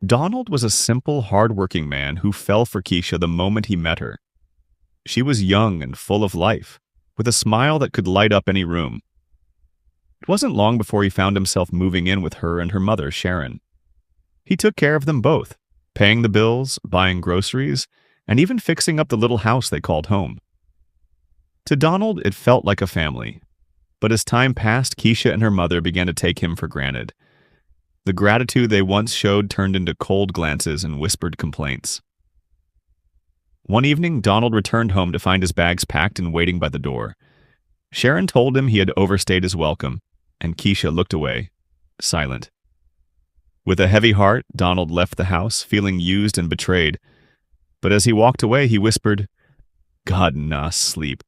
Donald was a simple, hard-working man who fell for Keisha the moment he met her. She was young and full of life, with a smile that could light up any room. It wasn't long before he found himself moving in with her and her mother, Sharon. He took care of them both, paying the bills, buying groceries, and even fixing up the little house they called home. To Donald, it felt like a family. But as time passed, Keisha and her mother began to take him for granted. The gratitude they once showed turned into cold glances and whispered complaints. One evening, Donald returned home to find his bags packed and waiting by the door. Sharon told him he had overstayed his welcome, and Keisha looked away, silent. With a heavy heart, Donald left the house, feeling used and betrayed. But as he walked away, he whispered, "God nah sleep."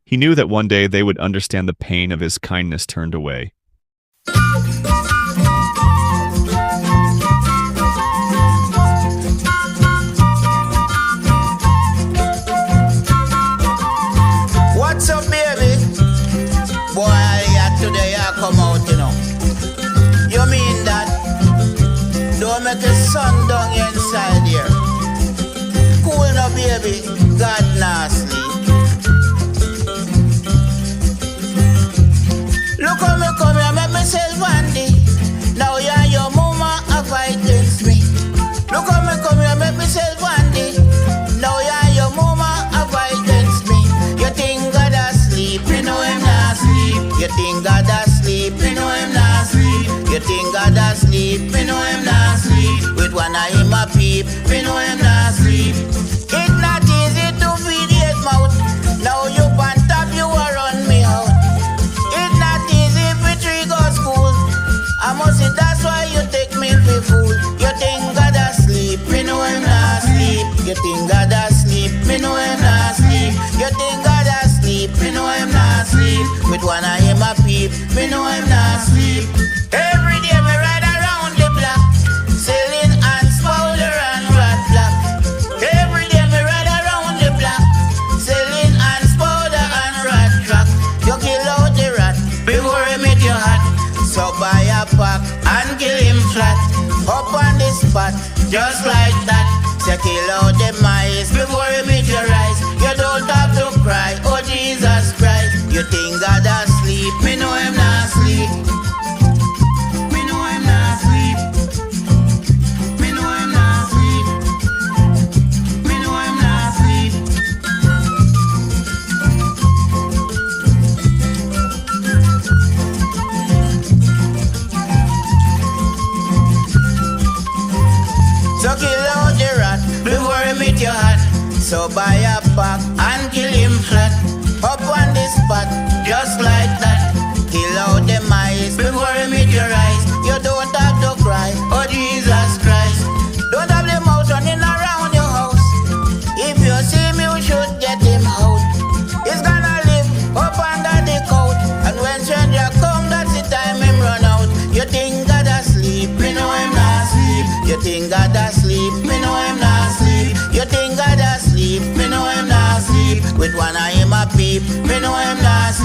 He knew that one day they would understand the pain of his kindness turned away. What's up, baby? Boy, today I come out, you know. You mean that? Don't make the sun down inside here. Cool now, baby. God nah sleep. Look how me come here, make myself handy. Now you and your mama are fight against me. Look how me come here, make myself handy. Now you and your mama are fight against me. You think God asleep, me know him not sleep. You think God asleep, me know him not sleep. You think God asleep, me know him not sleep. With one eye him a peep, me know him not sleep. It's not easy to feed his mouth. Now you on top, you are run me out. It's not easy for three go school. I must say that's why you take me for fool. You think God asleep, me know him not sleep. You think God asleep, me know him not sleep. You think God asleep, me know him not sleep. With one eye him a peep, me know him not sleep. Every day me ride around the block, selling ants, powder and rat black. Every day me ride around the block, selling ants, powder and rat track. You kill out the rat before he meet your hat. So buy a pack and kill him flat. Up on the spot, just like that. Say kill out the mice before he meet your eyes. You don't have to cry, oh Jesus Christ. You think God asleep, me know him not sleep. Me know him not sleep. Me know him not sleep. Me know him not sleep. So kill out the rat before he meet your hat. So buy a pack and kill him flat. Up on the spot, just like that. Kill out the mice before he meet your eyes. You don't have to cry, oh Jesus Christ. Don't have the mouth running around your house. If you see him, you should get him out. He's gonna live up under the couch. And when stranger come, that's the time him run out. You think God asleep, me know him not sleep. You think God asleep, me know him not sleep. You think God asleep, me know him not sleep. With one eye him a peep, me know him not sleep.